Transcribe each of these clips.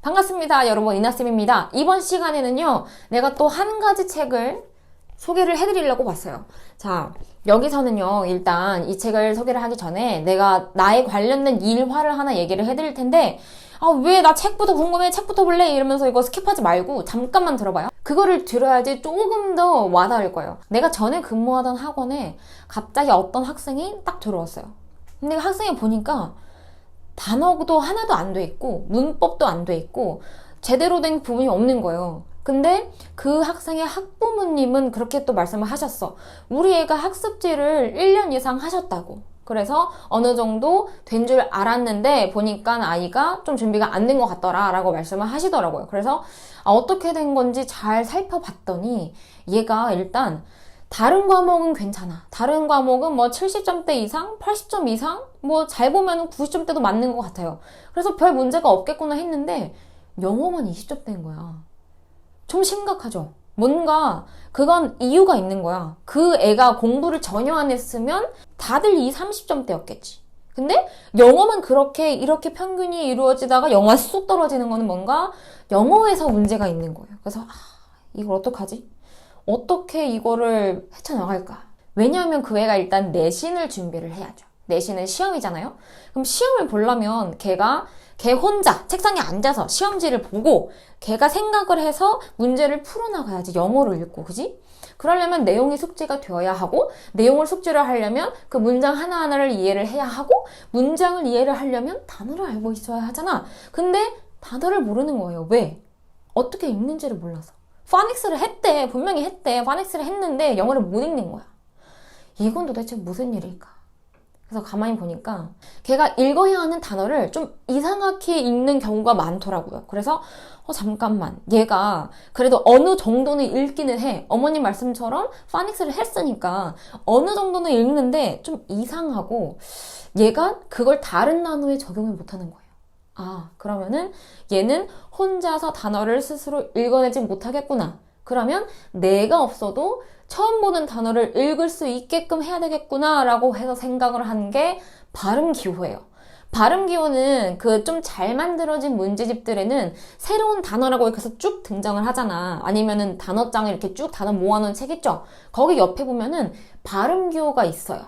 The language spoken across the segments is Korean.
반갑습니다. 여러분, 이나쌤입니다. 이번 시간에는요, 내가 또 한 가지 책을 소개를 해드리려고 봤어요. 자, 여기서는요, 일단 이 책을 소개를 하기 전에 내가 나에 관련된 일화를 하나 얘기를 해드릴 텐데, 왜 나 책부터 궁금해? 책부터 볼래? 이러면서 이거 스킵하지 말고 잠깐만 들어봐요. 그거를 들어야지 조금 더 와닿을 거예요. 내가 전에 근무하던 학원에 갑자기 어떤 학생이 딱 들어왔어요. 근데 학생이 보니까 단어도 하나도 안 돼 있고 문법도 안 돼 있고 제대로 된 부분이 없는 거예요. 근데 그 학생의 학부모님은 그렇게 또 말씀을 하셨어. 우리 애가 학습지를 1년 이상 하셨다고. 그래서 어느 정도 된 줄 알았는데 보니까 아이가 좀 준비가 안 된 것 같더라 라고 말씀을 하시더라고요. 그래서 어떻게 된 건지 잘 살펴봤더니 얘가 일단 다른 과목은 괜찮아. 다른 과목은 뭐 70점대 이상, 80점 이상, 뭐 잘 보면 90점대도 맞는 것 같아요. 그래서 별 문제가 없겠구나 했는데 영어만 20점대인 거야. 좀 심각하죠? 뭔가 그건 이유가 있는 거야. 그 애가 공부를 전혀 안 했으면 다들 30점대였겠지. 근데 영어만 이렇게 평균이 이루어지다가 영어가 쑥 떨어지는 거는 뭔가 영어에서 문제가 있는 거예요. 그래서 이걸 어떡하지? 어떻게 이거를 헤쳐나갈까? 왜냐하면 그 애가 일단 내신을 준비를 해야죠. 내신은 시험이잖아요? 그럼 시험을 보려면 걔 혼자 책상에 앉아서 시험지를 보고 걔가 생각을 해서 문제를 풀어나가야지. 영어를 읽고, 그지? 그러려면 내용이 숙지가 되어야 하고, 내용을 숙지를 하려면 그 문장 하나하나를 이해를 해야 하고, 문장을 이해를 하려면 단어를 알고 있어야 하잖아. 근데 단어를 모르는 거예요. 왜? 어떻게 읽는지를 몰라서. 파닉스를 했대. 분명히 했대. 파닉스를 했는데 영어를 못 읽는 거야. 이건 도대체 무슨 일일까? 그래서 가만히 보니까 걔가 읽어야 하는 단어를 좀 이상하게 읽는 경우가 많더라고요. 그래서 잠깐만, 얘가 그래도 어느 정도는 읽기는 해. 어머님 말씀처럼 파닉스를 했으니까 어느 정도는 읽는데 좀 이상하고 얘가 그걸 다른 단어에 적용을 못하는 거예요. 그러면은 얘는 혼자서 단어를 스스로 읽어내지 못하겠구나. 그러면 내가 없어도 처음 보는 단어를 읽을 수 있게끔 해야 되겠구나 라고 해서 생각을 한 게 발음기호예요. 발음기호는 그 좀 잘 만들어진 문제집들에는 새로운 단어라고 이렇게 해서 쭉 등장을 하잖아. 아니면은 단어장에 이렇게 쭉 단어 모아놓은 책 있죠? 거기 옆에 보면은 발음기호가 있어요.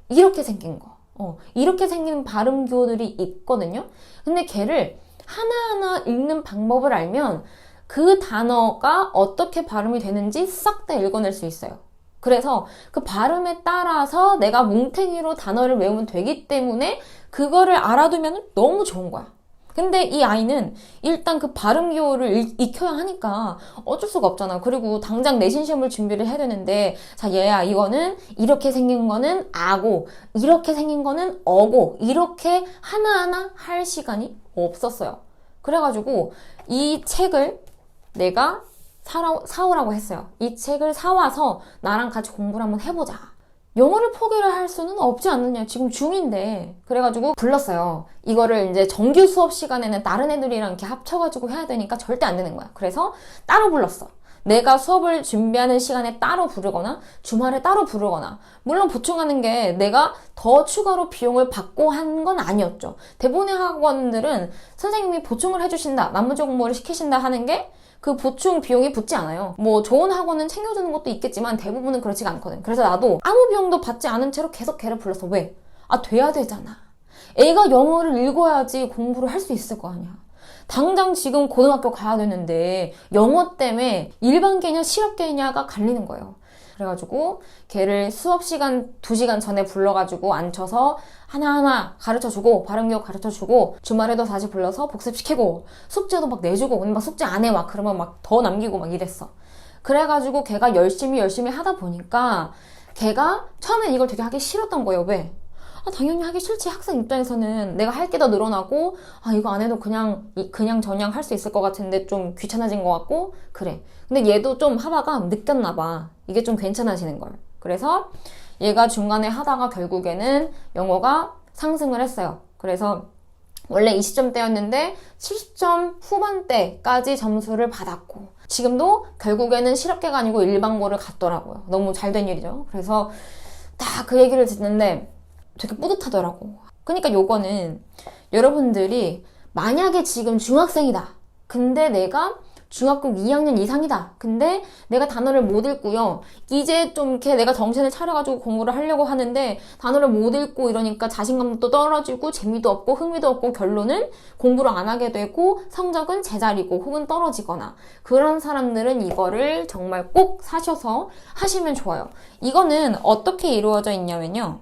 이렇게 생긴 거. 이렇게 생긴 발음기호들이 있거든요. 근데 걔를 하나하나 읽는 방법을 알면 그 단어가 어떻게 발음이 되는지 싹 다 읽어낼 수 있어요. 그래서 그 발음에 따라서 내가 뭉탱이로 단어를 외우면 되기 때문에 그거를 알아두면 너무 좋은 거야. 근데 이 아이는 일단 그 발음 기호를 익혀야 하니까 어쩔 수가 없잖아. 그리고 당장 내신 시험을 준비를 해야 되는데, 자, 얘야, 이거는 이렇게 생긴 거는 아고, 이렇게 생긴 거는 어고, 이렇게 하나하나 할 시간이 없었어요. 그래가지고 이 책을 내가 사오라고 했어요. 이 책을 사와서 나랑 같이 공부를 한번 해보자. 영어를 포기를 할 수는 없지 않느냐. 지금 중2인데. 그래가지고 불렀어요. 이거를 이제 정규 수업 시간에는 다른 애들이랑 이렇게 합쳐가지고 해야 되니까 절대 안 되는 거야. 그래서 따로 불렀어. 내가 수업을 준비하는 시간에 따로 부르거나 주말에 따로 부르거나, 물론 보충하는 게 내가 더 추가로 비용을 받고 한 건 아니었죠. 대부분의 학원들은 선생님이 보충을 해주신다, 나머지 공부를 시키신다 하는 게 그 보충 비용이 붙지 않아요. 뭐 좋은 학원은 챙겨주는 것도 있겠지만 대부분은 그렇지가 않거든. 그래서 나도 아무 비용도 받지 않은 채로 계속 걔를 불렀어. 왜? 돼야 되잖아. 애가 영어를 읽어야지 공부를 할 수 있을 거 아니야. 당장 지금 고등학교 가야 되는데 영어 때문에 일반 개냐 실업 개냐가 갈리는 거예요. 그래가지고 걔를 수업 시간 2시간 전에 불러가지고 앉혀서 하나하나 가르쳐주고, 발음기호 가르쳐주고, 주말에도 다시 불러서 복습시키고, 숙제도 막 내주고, 근데 막 숙제 안 해, 그러면 막 더 남기고 막 이랬어. 그래가지고 걔가 열심히 하다 보니까 걔가 처음엔 이걸 되게 하기 싫었던 거예요. 왜? 당연히 하기 싫지. 학생 입장에서는 내가 할 게 더 늘어나고, 이거 안 해도 그냥 저냥 할 수 있을 것 같은데 좀 귀찮아진 것 같고, 그래. 근데 얘도 좀 하다가 느꼈나 봐. 이게 좀 괜찮아지는 걸. 그래서 얘가 중간에 하다가 결국에는 영어가 상승을 했어요. 그래서 원래 20점대였는데 70점 후반대까지 점수를 받았고, 지금도 결국에는 실업계가 아니고 일반고를 갔더라고요. 너무 잘 된 일이죠. 그래서 딱 그 얘기를 듣는데 되게 뿌듯하더라고. 그러니까 요거는 여러분들이 만약에 지금 중학생이다. 근데 내가 중학교 2학년 이상이다. 근데 내가 단어를 못 읽고요. 이제 좀 이렇게 내가 정신을 차려가지고 공부를 하려고 하는데 단어를 못 읽고 이러니까 자신감도 떨어지고 재미도 없고 흥미도 없고 결론은 공부를 안 하게 되고 성적은 제자리고 혹은 떨어지거나 그런 사람들은 이거를 정말 꼭 사셔서 하시면 좋아요. 이거는 어떻게 이루어져 있냐면요.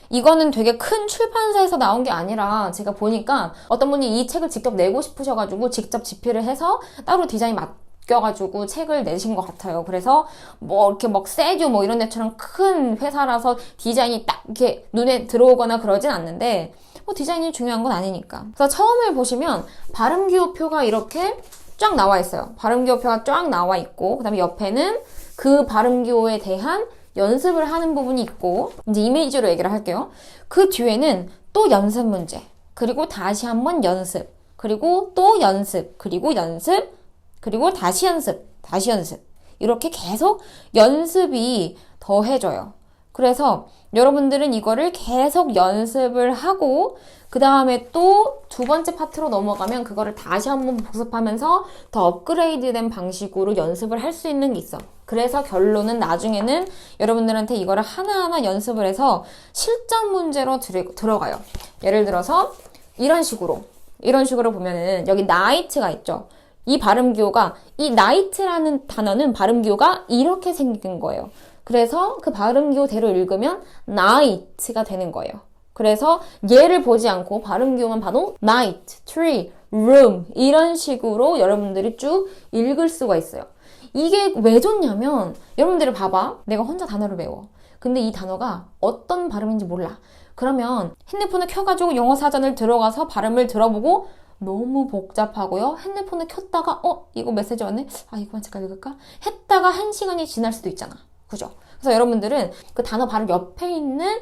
이거는 되게 큰 출판사에서 나온 게 아니라 제가 보니까 어떤 분이 이 책을 직접 내고 싶으셔가지고 직접 집필을 해서 따로 디자인 맡겨가지고 책을 내신 것 같아요. 그래서 뭐 이렇게 막 세주 뭐 이런 데처럼 큰 회사라서 디자인이 딱 이렇게 눈에 들어오거나 그러진 않는데 뭐 디자인이 중요한 건 아니니까. 그래서 처음에 보시면 발음 기호표가 이렇게 쫙 나와 있어요. 발음 기호표가 쫙 나와 있고 그 다음에 옆에는 그 발음 기호에 대한 연습을 하는 부분이 있고 이제 이미지로 얘기를 할게요. 그 뒤에는 또 연습 문제, 그리고 다시 한번 연습, 그리고 또 연습, 그리고 연습, 그리고 다시 연습, 다시 연습. 이렇게 계속 연습이 더해져요. 그래서 여러분들은 이거를 계속 연습을 하고 그 다음에 또 두 번째 파트로 넘어가면 그거를 다시 한번 복습하면서 더 업그레이드된 방식으로 연습을 할 수 있는 게 있어. 그래서 결론은 나중에는 여러분들한테 이거를 하나하나 연습을 해서 실전 문제로 들어가요. 예를 들어서 이런 식으로 보면은 여기 night가 있죠. 이 발음 기호가 이 night라는 단어는 발음 기호가 이렇게 생긴 거예요. 그래서 그 발음 기호대로 읽으면 night가 되는 거예요. 그래서 얘를 보지 않고 발음 기호만 봐도 night, tree, room 이런 식으로 여러분들이 쭉 읽을 수가 있어요. 이게 왜 좋냐면 여러분들이 봐봐. 내가 혼자 단어를 외워. 근데 이 단어가 어떤 발음인지 몰라. 그러면 핸드폰을 켜가지고 영어 사전을 들어가서 발음을 들어보고 너무 복잡하고요. 핸드폰을 켰다가 이거 메시지 왔네? 이거만 잠깐 읽을까? 했다가 1시간이 지날 수도 있잖아. 그죠? 그래서 여러분들은 그 단어 바로 옆에 있는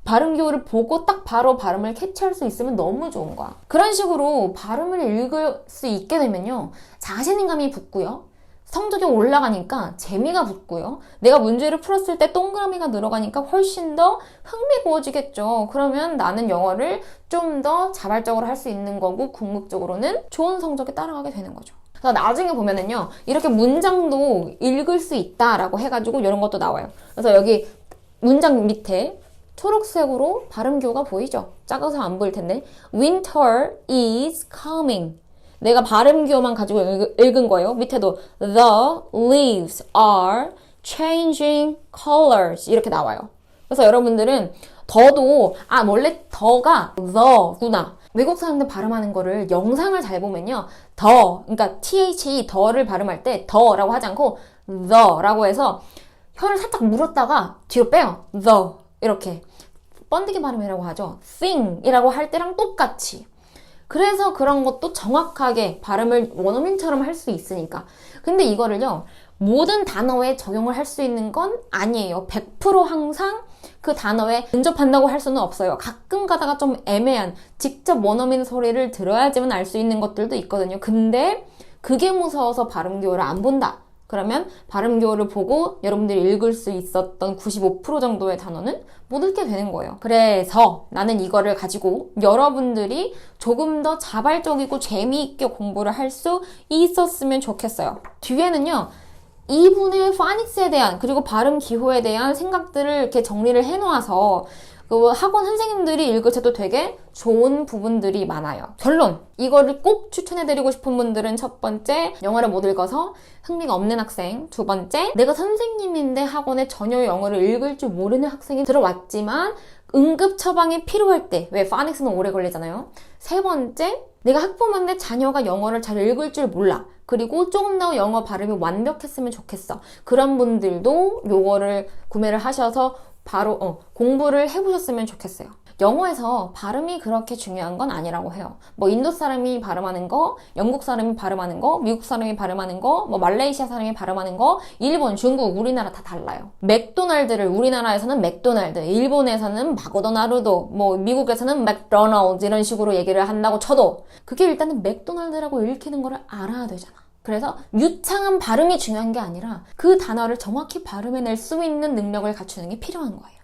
발음 기호를 보고 딱 바로 발음을 캐치할 수 있으면 너무 좋은 거야. 그런 식으로 발음을 읽을 수 있게 되면요. 자신감이 붙고요. 성적이 올라가니까 재미가 붙고요. 내가 문제를 풀었을 때 동그라미가 늘어가니까 훨씬 더 흥미구어지겠죠. 그러면 나는 영어를 좀 더 자발적으로 할 수 있는 거고 궁극적으로는 좋은 성적에 따라가게 되는 거죠. 그래서 나중에 보면은요. 이렇게 문장도 읽을 수 있다라고 해가지고 이런 것도 나와요. 그래서 여기 문장 밑에 초록색으로 발음 기호가 보이죠? 작아서 안 보일 텐데 Winter is coming. 내가 발음 기호만 가지고 읽은 거예요. 밑에도 The leaves are changing colors 이렇게 나와요. 그래서 여러분들은 더도 원래 더가 the구나. 외국 사람들 발음하는 거를 영상을 잘 보면요. 더, 그러니까 THE 더를 발음할 때 더라고 하지 않고 the라고 해서 혀를 살짝 물었다가 뒤로 빼요. the 이렇게 번데기 발음이라고 하죠. thing이라고 할 때랑 똑같이. 그래서 그런 것도 정확하게 발음을 원어민처럼 할 수 있으니까. 근데 이거를요, 모든 단어에 적용을 할 수 있는 건 아니에요. 100% 항상 그 단어에 근접한다고 할 수는 없어요. 가끔 가다가 좀 애매한, 직접 원어민 소리를 들어야지만 알 수 있는 것들도 있거든요. 근데 그게 무서워서 발음 기호를 안 본다. 그러면 발음 기호를 보고 여러분들이 읽을 수 있었던 95% 정도의 단어는 못 읽게 되는 거예요. 그래서 나는 이거를 가지고 여러분들이 조금 더 자발적이고 재미있게 공부를 할 수 있었으면 좋겠어요. 뒤에는요. 이분의 파닉스에 대한 그리고 발음 기호에 대한 생각들을 이렇게 정리를 해놓아서 그 학원 선생님들이 읽을 때도 되게 좋은 부분들이 많아요. 결론! 이거를 꼭 추천해드리고 싶은 분들은 첫 번째, 영어를 못 읽어서 흥미가 없는 학생. 두 번째, 내가 선생님인데 학원에 전혀 영어를 읽을 줄 모르는 학생이 들어왔지만 응급 처방이 필요할 때, 왜 파닉스는 오래 걸리잖아요. 세 번째, 내가 학부모인데 자녀가 영어를 잘 읽을 줄 몰라. 그리고 조금 더 영어 발음이 완벽했으면 좋겠어. 그런 분들도 요거를 구매를 하셔서 바로 공부를 해보셨으면 좋겠어요. 영어에서 발음이 그렇게 중요한 건 아니라고 해요. 뭐 인도 사람이 발음하는 거, 영국 사람이 발음하는 거, 미국 사람이 발음하는 거, 뭐 말레이시아 사람이 발음하는 거, 일본, 중국, 우리나라 다 달라요. 맥도날드를 우리나라에서는 맥도날드, 일본에서는 마고도나루도, 뭐 미국에서는 맥도날드 이런 식으로 얘기를 한다고 쳐도 그게 일단은 맥도날드라고 읽히는 거를 알아야 되잖아. 그래서 유창한 발음이 중요한 게 아니라 그 단어를 정확히 발음해낼 수 있는 능력을 갖추는 게 필요한 거예요.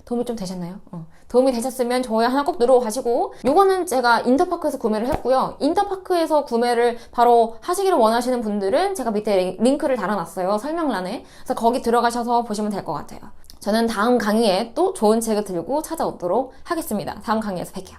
도움이 좀 되셨나요? 도움이 되셨으면 좋아요 하나 꼭 누르고 요거는 제가 인터파크에서 구매를 했고요. 인터파크에서 구매를 바로 하시기를 원하시는 분들은 제가 밑에 링크를 달아놨어요. 설명란에. 그래서 거기 들어가셔서 보시면 될 것 같아요. 저는 다음 강의에 또 좋은 책을 들고 찾아오도록 하겠습니다. 다음 강의에서 뵐게요.